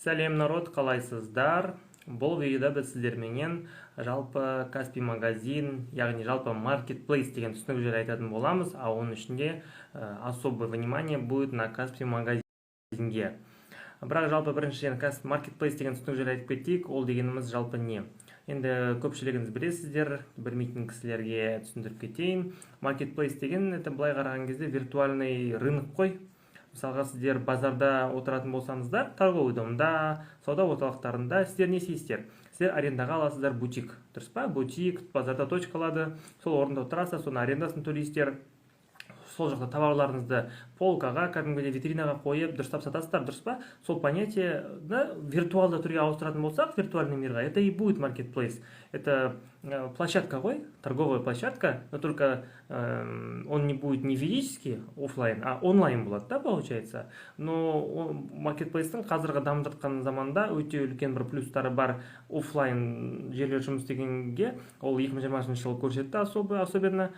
Сәлем народ, қалайсыздар? Бұл видеода біз сіздерменен жалпы Каспий магазин, яғни жалпы маркетплейс деген түсінік айтатын боламыз, а оның ішінде особое внимание будет на Каспий магазинге. Бірақ жалпы біріншіден маркетплейс деген түсінік айтып кетейік, ол дегеніміз жалпы не? Енді көпшілігіңіз білесіздер, білмейтін кісілерге түсіндіріп кетейін. Маркетплейс деген, это былай қараған кезде виртуальный рынок қой. Мысалға сіздер базарда отыратын болсаңыздар, торговый домда, сауда орталықтарында сіздер не істейсіздер? Сіздер арендаға аласыздар бутик, дұрыс па? Бутик базарда точка алады, сол орында отырасыздар, соны арендасын төлейсіздер. Сол жақта товарларыңызды полкаға, кәдімгідей витринаға қойып, дұрыстап сатасыздар, дұрыс па? Сол понятиені виртуалды түрге ауыстыратын болсақ, виртуальный мирға, это и будет маркетплейс. Это площадка ғой, торговая площадка, но только он не будет не физически офлайн, а онлайн болады, да, получается. Но маркетплейстің қазіргі дамып жатқан заманда өте үлкен бір плюстары бар. Офлайн жерлер жұмыс істегенге ол 2020 жылы көрсетті, особенно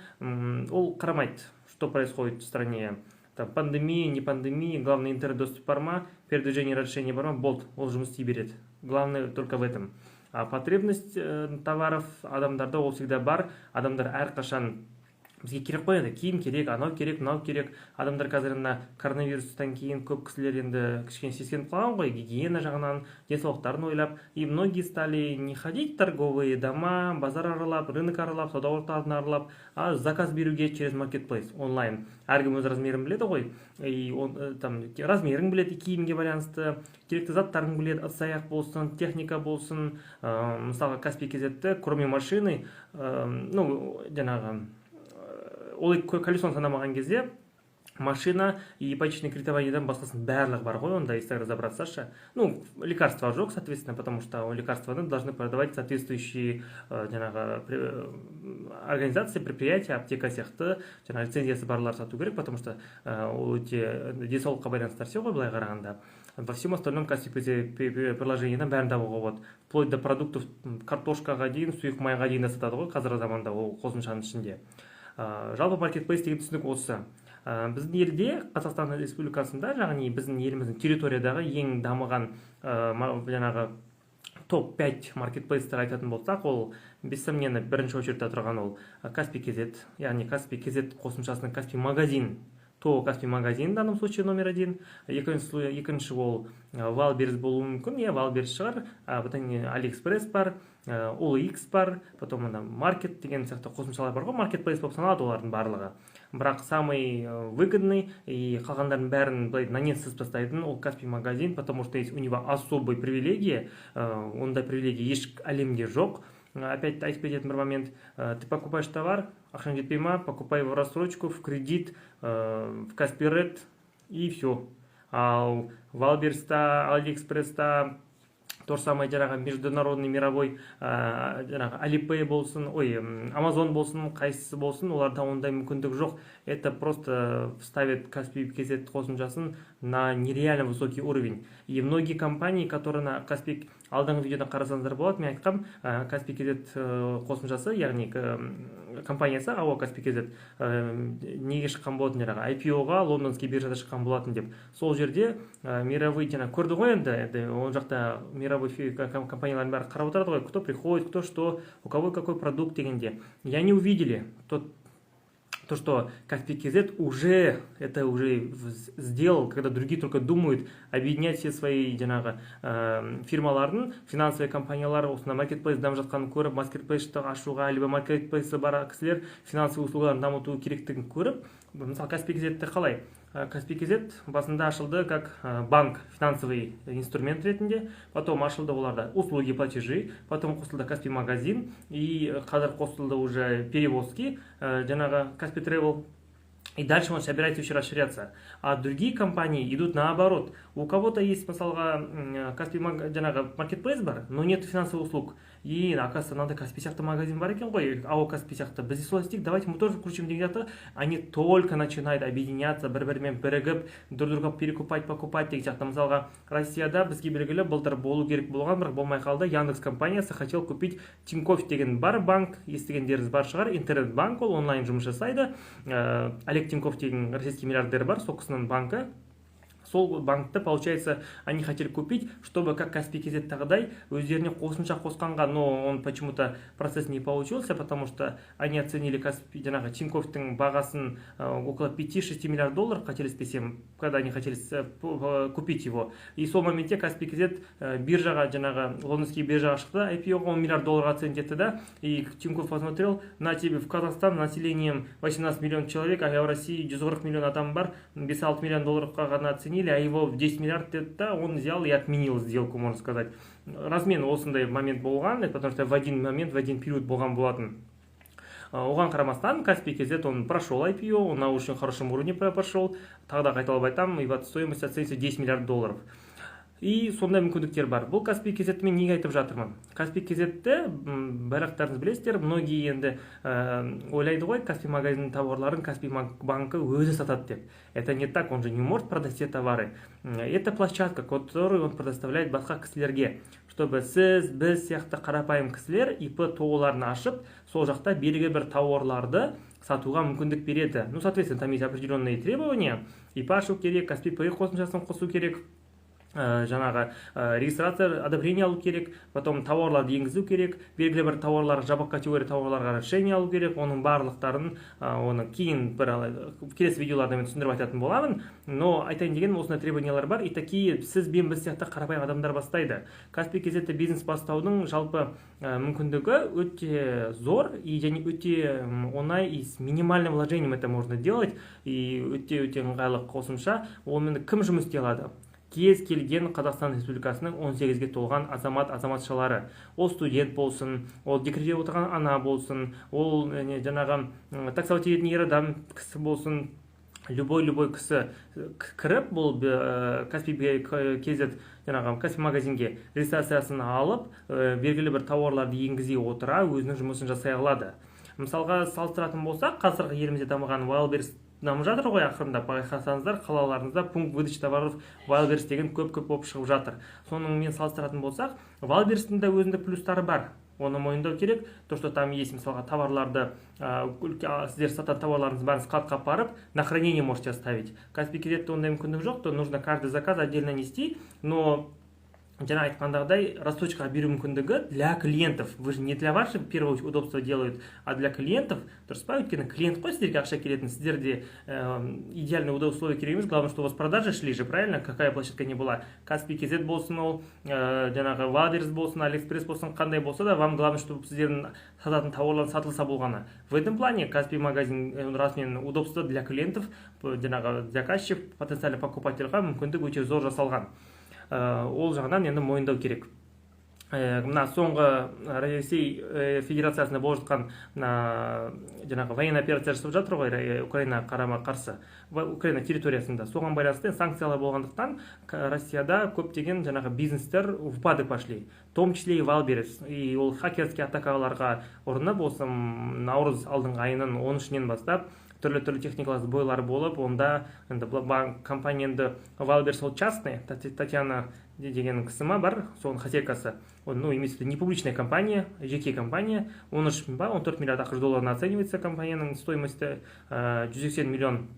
ол қарамайды, что происходит в стране. Там пандемия, не пандемия, главное интернет-доступ бар ма, передвижение разрешение бар ма, болт, ол жұмыс істей береді. Главное только в этом. А потребность товаров адамдарда ол всегда бар. Адамдар әрқашан бізге керек қой енді, киім керек, анау керек, мынау керек. Адамдар қазір коронавирустан кейін көп кісілер енді кішкене сескеніп қалған ғой, гигиена жағынан, денсаулықтарын ойлап. И многие стали не ходить в торговые дома, базар аралап, рынок аралап, сауда орталығын аралап, а заказ беруге через маркетплейс онлайн. Әркім өз размерін біледі ғой, и там размерін біледі, киімге байланысты, керекті заттарын біледі, ыдыс-аяқ болсын, техника болсын. Мысалға Каспий кезетті, кроме машины, жаңағы ол колесоны санамаған кезде машина и ипотечный кредитованиеден басқасын барлығы бар ғой, онда если разобраться. Лекарства жоқ, соответственно, потому что лекарстваны должны продавать соответствующие организации, предприятия, аптека сияқты, лицензиясы барлар сату керек, потому что ол өте денсаулыққа байланысты нәрсе ғой, былай қарағанда. Во всем остальном Каспий приложениеден бәрін табуға болады. Вплоть до продуктов картошкаға дейін, сұйық майға дейін сатады ғой қазіргі заманда ол қосымшаның ішінде. Жалпы маркетплейс деген түсінік осы. Біздің елде, Қазақстан Республикасында, яғни біздің еліміздің территориядағы ең дамыған топ 5 маркетплейстер айтатын болсақ, ол бессомненно бірінші очередте тұрған ол Каспий кезет, яғни Каспий кезет қосымшасының Каспий магазин. То Каспий магазин в данном случае номер 1. Екінші ол Валберс болуы мүмкін, Валберс шығар, потом Алиэкспресс бар, OLX бар, потом маркет деген сияқты қосымшалар бар ғой, маркетплейс болып саналады олардың барлығы. Бірақ самый выгодный и қалғандардың бәрін на нет тастайтын ол Каспий магазин, потому что есть у него особые привилегии, ондай привилегии еш әлемде жоқ. Опять айтып кететін бір момент, ты покупаешь товар, ақшаң жетпей ма, покупай в рассрочку, в кредит, в Каспирет и все. А в Алберста, Алиэкспресста то же самое международный мировой Alipay болсын, Amazon болсын, қайсысы болсын, оларда ондай мүмкіндік жоқ. Это просто ставит Каспий кезет қосымшасын на нереально высокий уровень. И многие компании, которые на Каспий алдыңғы видеода қарасаңыздар болады, мен айтқам, Каспий кезет қосымшасы, яғни компаниясы АО Каспий кезет неге шыққан болатын IPO-ға лондонский биржада шыққан болатын деп. Сол жерде мировой көрді ғой енді, ол жақта мировой компаниялардың бәрі қарап отырады ғой, кто приходит, кто что, у кого какой продукт дегенде. И они увидели то, что Каспий кезет уже сделал, когда другие только думают объединять все свои фирмаларын, финансовые компаниялар, осында маркетплейс дамып жатқанын көріп, маркетплейсті ашуға, либо маркетплейсі бар кісілер финансовый услугаларын дамыту керектігін көріп, мысалы Каспий кезетті қалай? Каспий кезет басында ашылды как банк, финансовый инструмент ретінде, потом ашылды оларда услуги, платежи, потом қосылды Каспий магазин, и қазір қосылды уже перевозки, Каспий Travel. И дальше он собирается еще расширяться. А другие компании идут наоборот. У кого-то есть, мысалға, Каспий маркетплейс бар, но нет финансовых услуг. И, оказывается, надо Каспий сияқты магазин бар екен ғой, АО Каспий сияқты. Біз де солай істейік, давайте мы тоже включим деген сияқты. Они только начинают объединяться, бір-бірімен бірігіп, друг-друга перекупать, покупать деген сияқты. Мысалға, Россияда бізге белгілі былтыр болу керек болған, бірақ болмай қалды. Яндекс компаниясы хотел купить Тинькофф деген бар банк, естігендеріңіз бар шығар, интернет-банк, ол онлайн жұмыс жасайды. Олег Тинькофф деген российский миллиардер бар, сол кісінің банкі. сол банкты, получается, они хотели купить, чтобы как Каспий кезеттағыдай өздеріне қосымша қосқанға, но он почему-то процесс не получился, потому что они оценили жаңағы Тиньковтың бағасын около 5-6 миллиард долларов, қателеспесем, когда они хотели купить его. И в сол моменте Каспий кезет биржаға, жаңағы лондонский биржаға шықты, IPO 10 миллиард долларов оценить да, и Тинькофф посмотрел, на тебе в Казахстан населением 18 миллионов человек, а в России 140 миллионов адам бар, 5-6 миллион долларов ғана оценили, а его в 10 миллиард деді, он взял и отменил сделку, можно сказать. Размен осындай момент болған, потому что в один момент, в один период болған болатын. Оған қарамастан, Каспий кезет он прошел IPO, он на очень хорошем уровне прошел, тогда қайталап айтам, и вот стоимость оценится 10 миллиард долларов. И сондай мүмкіндіктер бар. Бұл Каспий кезетті мен неге айтып жатырмын? Каспий кезетті байрақтарыңыз білесіздер, многие енді ойлайды ғой, Каспий магазинінің товарларын Каспий банкі өзі сатады деп. Это не так, он же не может продать все товары. Это площадка, которую он предоставляет басқа кісілерге, чтобы сіз, біз сияқты қарапайым кісілер ИП тоғыларын ашып, сол жақта белгілі бір тауарларды сатуға мүмкіндік береді. Ну, соответственно, там есть определенные требования. ИП ашу керек, Каспий Pay қосымшасын қосу керек, жаңағы регистрация, одобрение алу керек, потом тауарларды енгізу керек, белгілі бір тауарлар, жабық категория тауарларға решение алу керек, оның барлықтарын оны кейін келесі видеоларда мен түсіндіріп айтатын боламын. Но айтайын дегенім, осындай требованиялар бар, и такие сіз бен біз сияқты қарапайым адамдар бастайды. Каспий кезетті бизнес бастаудың жалпы мүмкіндігі өте зор, и және өте оңай, и с минимальным вложением это можно делать, и өте ыңғайлы қосымша. Онымен кім жұмыс істей алады? Кез келген Қазақстан Республикасының 18-ге толған азаматшалары. Ол студент болсын, ол декретте отырған ана болсын, ол жаңағы таксовать ететін ер адам кісі болсын, любой кісі кіріп, бұл Каспий кезет жаңағы Каспий магазинге регистрациясын алып, белгілі бір тауарларды енгізе отыра, өзінің жұмысын жасай алады. Мысалға салыстыратын болсақ, қазіргі елімізде дамыған Wildberries дамып жатыр ғой, ақырында байқасаңыздар, қалаларыңызда пункт выдачи товаров Wildberries деген көп болып шығып жатыр. Соның мен салыстыратын болсақ, Wildberries'тің де өзіндік плюстары бар. Оны мойындау керек, то, что там есть, мысалға, товарларды, сіздер сататын товарларыңыз барын складқа апарып, на хранение можете оставить. Каспий кезетте ондай мүмкіндік жоқ, то нужно каждый заказ отдельно нести, но жаңа айтқандағыдай рассрочкаға беру мүмкіндігі для клиентов. Вы же не для вашего первого удобства делают, а для клиентов. Дұрыс па? Өйткені клиент қой сіздерге ақша келетін, сіздерде идеальный условия керек емес. Главное, что у вас продажи шли же, правильно? Какая площадка не была. Каспий кезет болсын, ол жаңағы Wildberries болсын, Алиэкспресс болсын, қандай болса да, вам главное, чтобы сіздердің сататын тауарлар сатылса болғаны. В этом плане Каспий магазин расымен удобство для клиентов, жаңағы заказчик, потенциальный покупательға мүмкіндік өте зор жасалған. Ол жағынан енді мойындау керек. Мына соңғы Ресей Федерациясында болып жатқан жаңағы военный операция жасап жатыр ғой, Украина қарама қарсы, Украина территориясында. Соған байланысты санкциялар болғандықтан Россияда көптеген жаңағы бизнестер в упадок пошли, в том числе и Wildberries. И ол хакерский атакаларға ұрынып, осы наурыз алдыңғы айының 13-нен бастап түрлі техникалық сбойлар болып, онда компания енді Wildberries ол частный, Татьяна деген кісіма бар, соның хозяйкасы, ну, имеется в виду не публичная компания, жеке компания, 14 миллиард ақш долларына оценивается компанияның стоимости, 180 миллион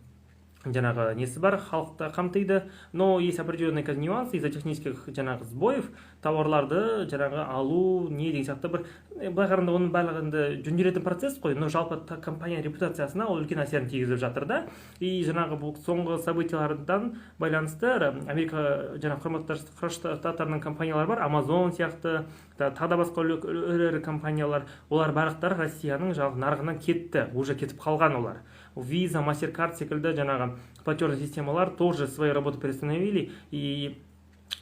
жаңағы несі бар, халықты қамтиды, но есть определенные нюансы из-за технических жаңағы сбоев, тауарларды жаңағы алу, не деген сияқты бір, былай қарағанда оның барлығында жөнделетін процесс қой, но жалпы компания репутациясына ол үлкен әсерін тигізіп жатыр да. И жаңағы бұл соңғы событиялардан байланысты Америка жаңағы Құрама Штаттарының компаниялары бар, Amazon сияқты, тағы да басқа ірі компаниялар, олар барлықтары Россияның жаңағы нарығынан кетті, уже кетіп қалған олар. Visa, MasterCard секілді жаңағы платежный системалар тоже свою работу приостановили. И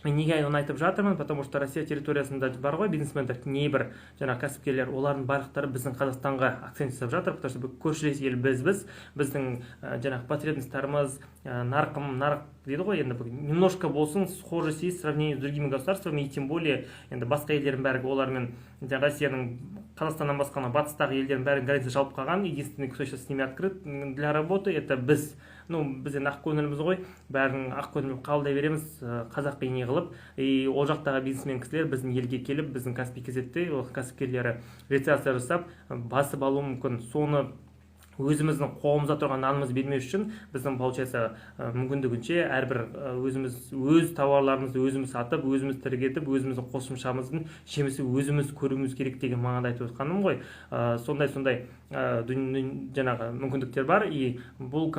неге оны айтып жатырмын, потому что Россия территориясында бар ғой бизнесмендер, небір жаңағы кәсіпкерлер, олардың барлықтары біздің Қазақстанға акцент жасап жатыр, потому что көршілес ел біздің жаңағы потребностьтарымыз, нарық дейді ғой, енді немножко болсын схожесть есть в сравнении с другими государствами, и тем более енді басқа елдердің бәрі олармен Россияның Қазақстаннан басқаны батыстағы елдердің бәрі граница жауып қалған, единственный кто сейчас с ними открыт для работы это біз. Ну, біз енді ақ көңіліміз ғой, бәрін ақ көңіл қабылдай береміз, қазақ бейне қылып, и ол жақтағы бизнесмен кісілер біздің елге келіп, біздің Каспий кезетте ол кәсіпкерлері регистрация жасап, басып алуы мүмкін. Соны өзіміздің қолымызда тұрған нанымызды бермеу үшін біздің получается мүмкіндігінше әрбір өзіміз өз тауарларымызды өзіміз сатып, өзіміз тіркетіп, өзіміздің қосымшамыздың жемісі өзіміз көруіміз керек деген мағынада айтып отқаным ғой. Сондай жаңағы мүмкіндіктер бар. И бұл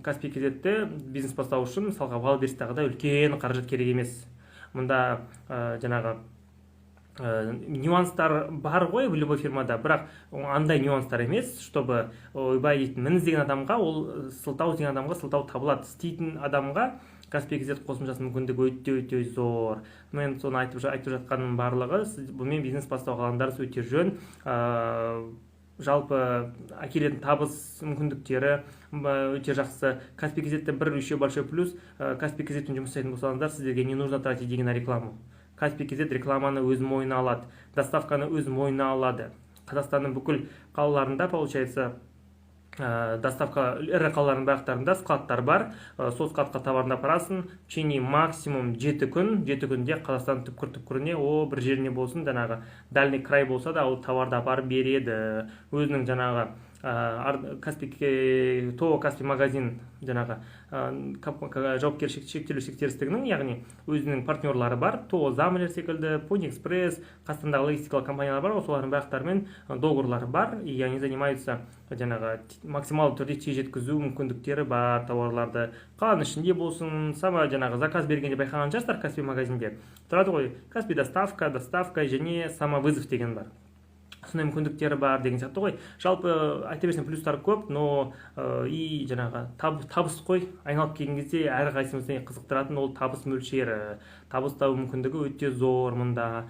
Каспий KZ-те бизнес бастау үшін мысалға Валберстағыдай үлкен қаражат керек емес. Мұнда жаңағы нюанстар бар ғой в любой фирмада, бірақ андай нюанстар емес, чтобы ойбай дейтін мініз деген адамға ол сылтау деген адамға сылтау табылады. Істейтін адамға Каспий KZ қосымшасының мүмкіндігі өте зор. Мен соны айтып жатқаным барлығы, бұнымен бизнес бастау қалғандарыңыз өте жөн. Жалпы әкелетін табыс мүмкіндіктері өте жақсы. Каспий KZ-те бір еще большой плюс, Каспий KZ-пен жұмыс жасайтын болсаңыздар, сіздерге не нужно тратить деньги на рекламу. Каспий KZ рекламаны өз мойнына алады, доставканы өз мойнына алады. Қазақстанның бүкіл қалаларында получается доставка ірі қалалардың барлықтарында складтар бар. Сол складқа товарын апарасың, в течение максимум 7 күнде Қазақстанның түкпір-түкпіріне, бір жеріне болсын, жаңағы дальний край болса да, ол товарды апарып береді. Өзінің жаңағы Каспий магазин жаңағы жауапкершілігі шектеулі серіктестігінің, яғни өзінің партнерлары бар. ТО Замлер секілді, Pony Express, Қазақстандағы логистикалық компаниялар бар, солардың барлықтарымен договорлары бар, и они занимаются жаңағы максималды түрде тез жеткізу мүмкіндіктері бар тауарларды. Қаланың ішінде болсын, сама жаңағы заказ бергенде байқаған шығарсыздар Каспий магазинде. Тұрады ғой, Каспий доставка және самовызов деген бар. Сондай мүмкіндіктері бар деген сияқты ғой. Жалпы айта берсем плюстар көп, но и жаңағы табыс қой, айналып келген кезде әрқайсымызды қызықтыратын ол табыс мөлшері, табыс табу мүмкіндігі өте зор мұнда.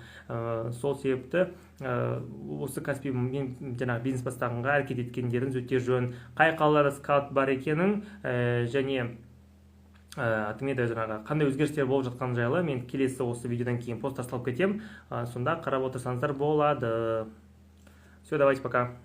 Сол себепті осы Каспий жаңағы бизнес бастағанға әрекет еткендеріңіз өте жөн. Қай қалаларда скаут бар екенін және жаңағы қандай өзгерістер болып жатқаны жайлы мен келесі осы видеодан кейін пост салып кетем. Сонда қарап отырсаңыздар болады. Все, давайте, пока.